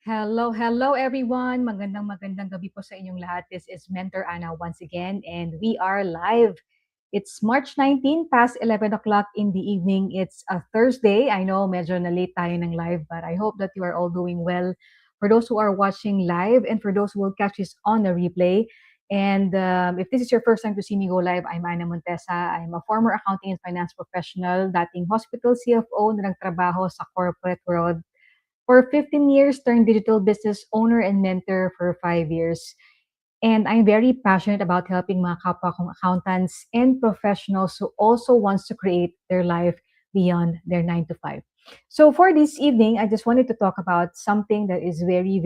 Hello everyone. Magandang gabi po sa inyong lahat. This is Mentor Anna once again, and we are live. It's March 19, past 11 o'clock in the evening. It's a Thursday. I know medyo na late tayo ng live, but I hope that you are all doing well. For those who are watching live and for those who will catch this on a replay. And if this is your first time to see me go live, I'm Ana Montesa. I'm a former accounting and finance professional, dating hospital CFO na nagtrabaho sa corporate world for 15 years, turned digital business owner and mentor for 5 years. And I'm very passionate about helping mga kapwa kong accountants and professionals who also wants to create their life beyond their 9 to 5. So for this evening, I just wanted to talk about something that is very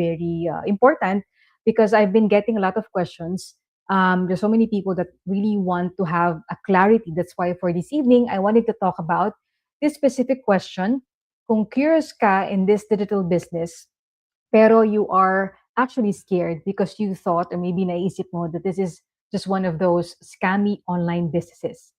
important because I've been getting a lot of questions. There's so many people that really want to have a clarity. That's why for this evening, I wanted to talk about this specific question. Kung curious ka in this digital business, pero you are actually scared because you thought or maybe naisip mo that this is just one of those scammy online businesses,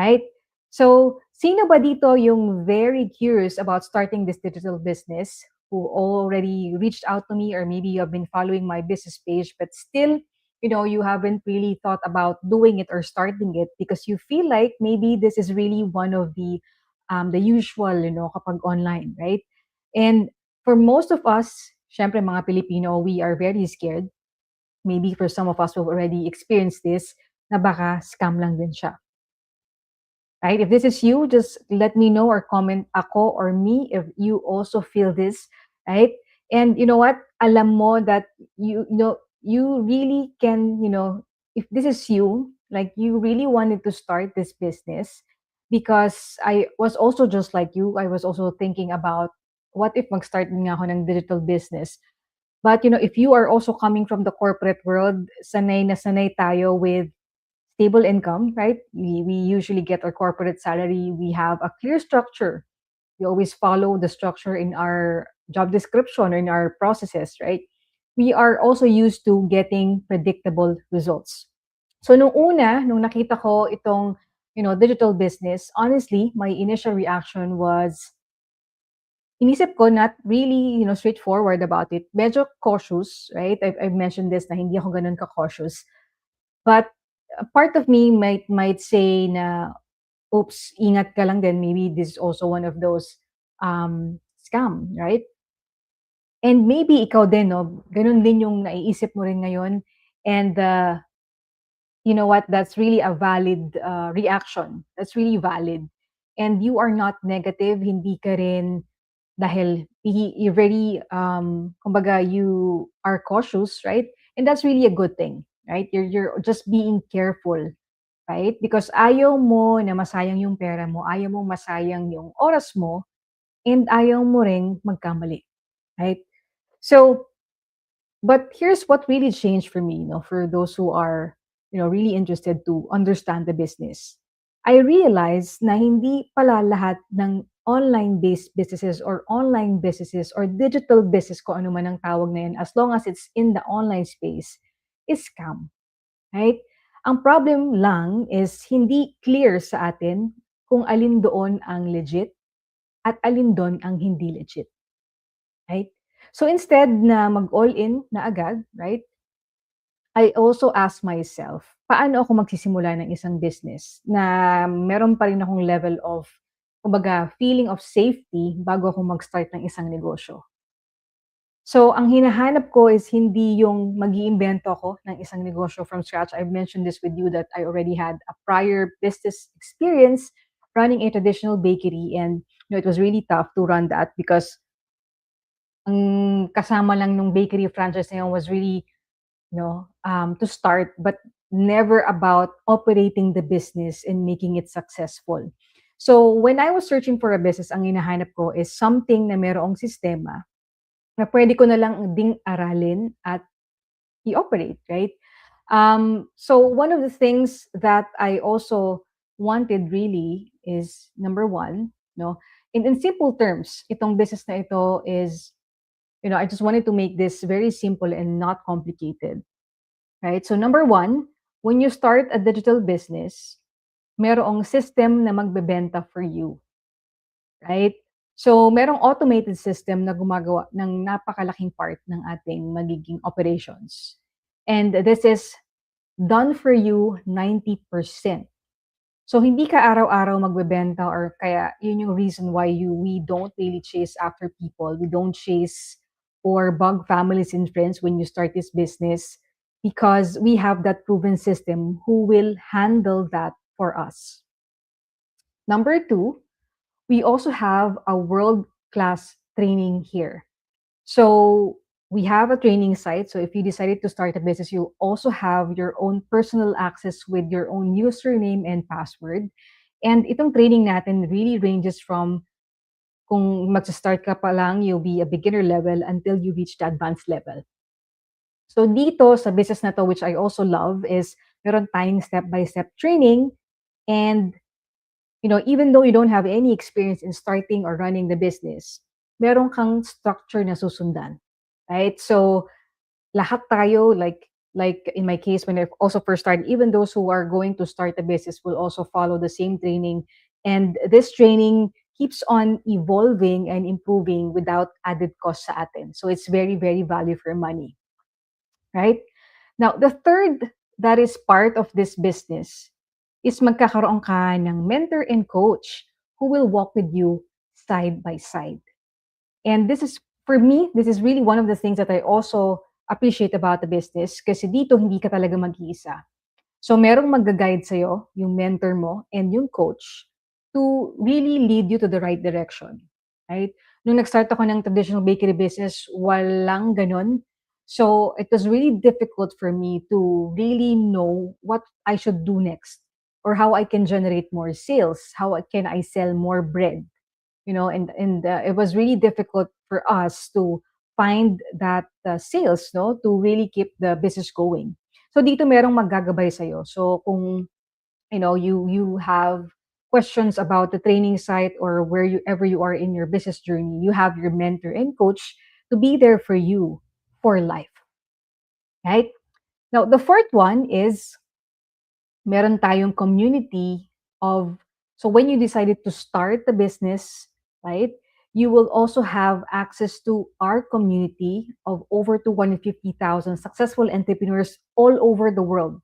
right? So, sino ba dito yung very curious about starting this digital business who already reached out to me or maybe you have been following my business page but still, you haven't really thought about doing it or starting it because you feel like maybe this is really one of the usual, kapag online, right? And for most of us, syempre mga Pilipino, we are very scared. Maybe for some of us who've already experienced this, na baka scam lang din siya. Right? If this is you, just let me know or comment ako or me if you also feel this, right? And you know what? Alam mo that you really can, if this is you, like you really wanted to start this business because I was also just like you. I was also thinking about what if mag-start din nga ako ng digital business. But if you are also coming from the corporate world, sanay na sanay tayo with stable income, right? We usually get our corporate salary. We have a clear structure. We always follow the structure in our job description or in our processes, right? We are also used to getting predictable results. So nung nakita ko itong, digital business, honestly, my initial reaction was inisip ko not really, straightforward about it. Medyo cautious, right? I've mentioned this na hindi ako ganun ka-cautious. But a part of me might say na, oops, ingat ka lang din. Maybe this is also one of those scam, right? And maybe ikaw din, no? Ganun din yung naiisip mo rin ngayon. And you know what? That's really a valid reaction. That's really valid. And you are not negative. Hindi ka rin dahil you're very, kumbaga, you are cautious, right? And that's really a good thing, right? You're just being careful, right? Because ayaw mo na masayang yung pera mo, ayaw mo masayang yung oras mo, and ayaw mo ring magkamali, right? So, but here's what really changed for me, for those who are, really interested to understand the business. I realized na hindi pala lahat ng online-based businesses or digital business ko ano man ang tawag na yan, as long as it's in the online space, is scam. Right? Ang problem lang is hindi clear sa atin kung alin doon ang legit at alin doon ang hindi legit. Right? So instead na mag-all-in na agad, right? I also ask myself, paano ako magsisimula ng isang business na meron pa rin akong level of, kumbaga, feeling of safety bago ako mag-start ng isang negosyo. So, ang hinahanap ko is hindi yung mag-iimbento ako ng isang negosyo from scratch. I've mentioned this with you that I already had a prior business experience running a traditional bakery, and it was really tough to run that because ang kasama lang nung bakery franchise na yun was really, to start, but never about operating the business and making it successful. So, when I was searching for a business, ang hinahanap ko is something na merong sistema na pwede ko na lang ding aralin at i-operate, right? So one of the things that I also wanted really is number one, in simple terms, itong business na ito is, I just wanted to make this very simple and not complicated, right? So number one, when you start a digital business, merong system na magbebenta for you, right? So, merong automated system na gumagawa ng napakalaking part ng ating magiging operations. And this is done for you 90%. So, hindi ka araw-araw magbebenta or kaya yun yung reason why we don't really chase after people. We don't chase or bug families and friends when you start this business because we have that proven system who will handle that for us. Number two, we also have a world-class training here. So we have a training site. So if you decided to start a business, you also have your own personal access with your own username and password. And itong training natin really ranges from kung mag-start ka pa lang, you'll be a beginner level until you reach the advanced level. So dito sa business na to, which I also love, is meron tayong step-by-step training. And even though you don't have any experience in starting or running the business, meron kang structure na susundan. Right? So lahat tayo, like in my case, when I also first started, even those who are going to start a business will also follow the same training. And this training keeps on evolving and improving without added cost sa atin. So it's very, very value for money. Right? Now, the third that is part of this business is magkakaroon ka ng mentor and coach who will walk with you side by side. And this is, for me, this is really one of the things that I also appreciate about the business kasi dito hindi ka talaga mag-iisa. So merong mag-guide sa'yo, yung mentor mo and yung coach to really lead you to the right direction. Right? Nung nag-start ako ng traditional bakery business, walang ganon. So it was really difficult for me to really know what I should do next or how I can generate more sales, how can I sell more bread, and it was really difficult for us to find that sales, no, to really keep the business going. So dito merong maggagabay sa'yo. So kung you have questions about the training site or wherever you are in your business journey, you have your mentor and coach to be there for you for life, right? Now the fourth one is meron tayong community of, so when you decided to start the business, right, you will also have access to our community of over 250,000 successful entrepreneurs all over the world.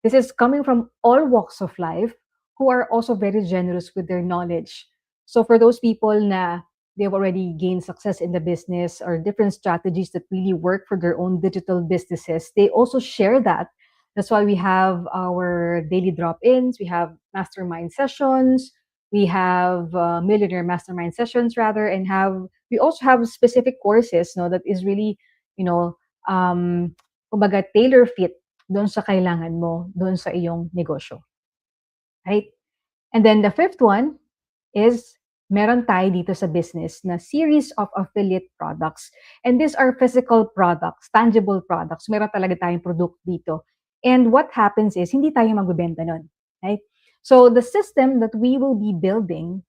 This is coming from all walks of life who are also very generous with their knowledge. So for those people na they've already gained success in the business or different strategies that really work for their own digital businesses, they also share that. That's why we have our daily drop-ins, we have mastermind sessions, we have millionaire mastermind sessions rather, and we also have specific courses, no, that is really, you know, kumbaga tailor fit doon sa kailangan mo, doon sa iyong negosyo. Right? And then the fifth one is meron tayo dito sa business na series of affiliate products. And these are physical products, tangible products. Meron talaga tayong product dito. And what happens is, hindi tayo magbebenta nun. Right? So the system that we will be building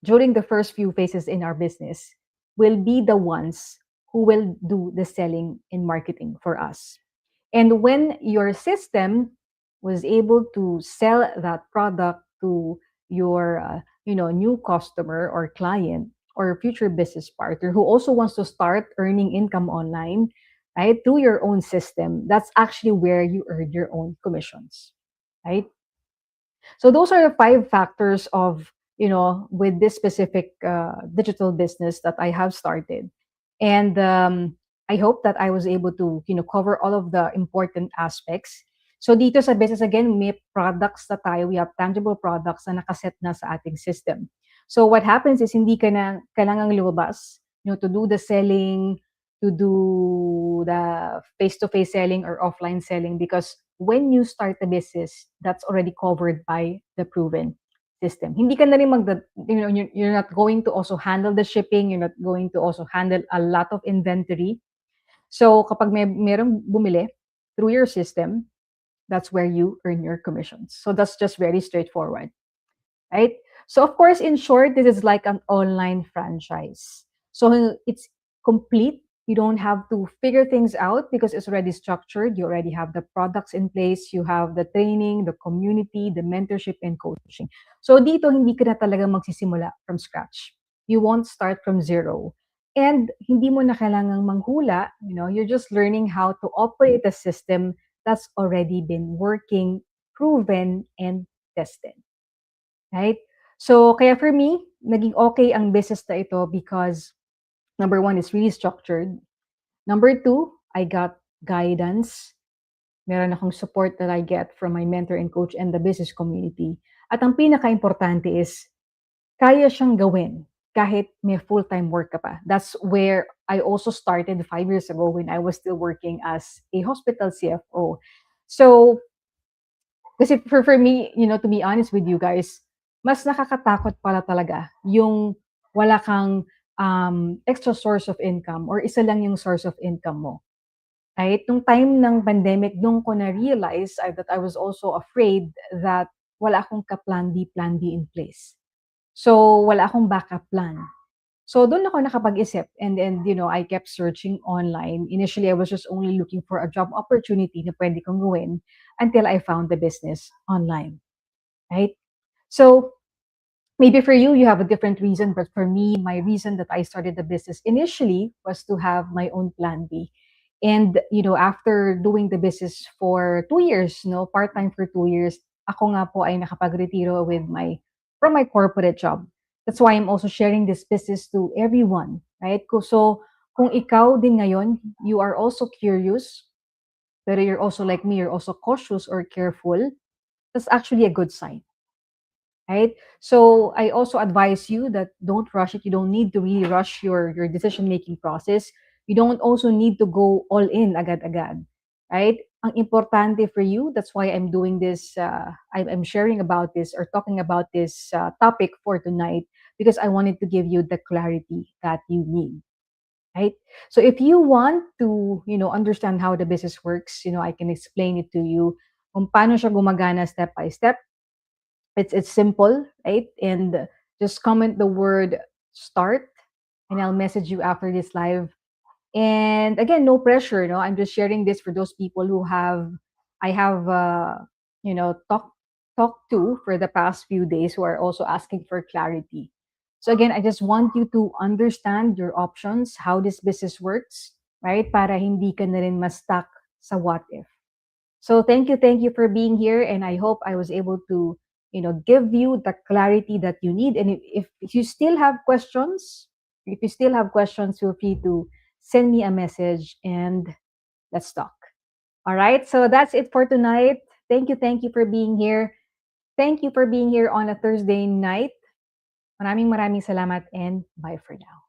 during the first few phases in our business will be the ones who will do the selling and marketing for us. And when your system was able to sell that product to your new customer or client or future business partner who also wants to start earning income online, right, through your own system, that's actually where you earn your own commissions, right? So those are the five factors of, with this specific digital business that I have started. And I hope that I was able to, cover all of the important aspects. So dito sa business, again, may products na tayo. We have tangible products na nakaset na sa ating system. So what happens is hindi ka na kailangang lumabas, to do the selling, to do the face-to-face selling or offline selling, because when you start the business, that's already covered by the proven system. Hindi ka na rin you're not going to also handle the shipping, you're not going to also handle a lot of inventory. So kapag merong bumili through your system, that's where you earn your commissions. So that's just very straightforward, right? So of course, in short, this is like an online franchise. So it's complete. You don't have to figure things out because it's already structured. You already have the products in place. You have the training, the community, the mentorship, and coaching. So dito, hindi ka na talaga magsisimula from scratch. You won't start from zero. And hindi mo na kailangang manghula, you're just learning how to operate a system that's already been working, proven, and tested. Right? So, kaya for me, naging okay ang business na ito because number one, it's really structured. Number two, I got guidance. Meron akong support that I get from my mentor and coach and the business community. At ang pinaka-importante is, kaya siyang gawin kahit may full-time work ka pa. That's where I also started 5 years ago when I was still working as a hospital CFO. So, kasi for me, to be honest with you guys, mas nakakatakot pala talaga yung wala kang extra source of income or isa lang yung source of income mo. Right? Nung time ng pandemic, nung ko na-realize that I was also afraid that wala akong ka-plan B in place. So, wala akong backup plan. So, doon ako nakapag-isip and I kept searching online. Initially, I was just only looking for a job opportunity na pwede kong gawin until I found the business online. Right? So, maybe for you, you have a different reason. But for me, my reason that I started the business initially was to have my own plan B. And, after doing the business for 2 years, part-time for 2 years, ako nga po ay nakapag-retiro from my corporate job. That's why I'm also sharing this business to everyone, right? So, kung ikaw din ngayon, you are also curious, pero you're also like me, you're also cautious or careful, that's actually a good sign. Right? So I also advise you that don't rush it. You don't need to really rush your decision making process. You don't also need to go all in agad-agad. Right? Ang importante for you, that's why I'm doing this, I'm sharing about this or talking about this topic for tonight because I wanted to give you the clarity that you need. Right? So if you want to, understand how the business works, I can explain it to you kung paano siya gumagana step by step. It's simple, right? And just comment the word start and I'll message you after this live. And again, no pressure, no. I'm just sharing this for those people who I have talked to for the past few days who are also asking for clarity. So again, I just want you to understand your options, how this business works, right? Para hindi ka na rin ma-stuck sa what if. So thank you for being here, and I hope I was able to, give you the clarity that you need. And if you still have questions, feel free to send me a message and let's talk. All right. So that's it for tonight. Thank you for being here. Thank you for being here on a Thursday night. Maraming salamat and bye for now.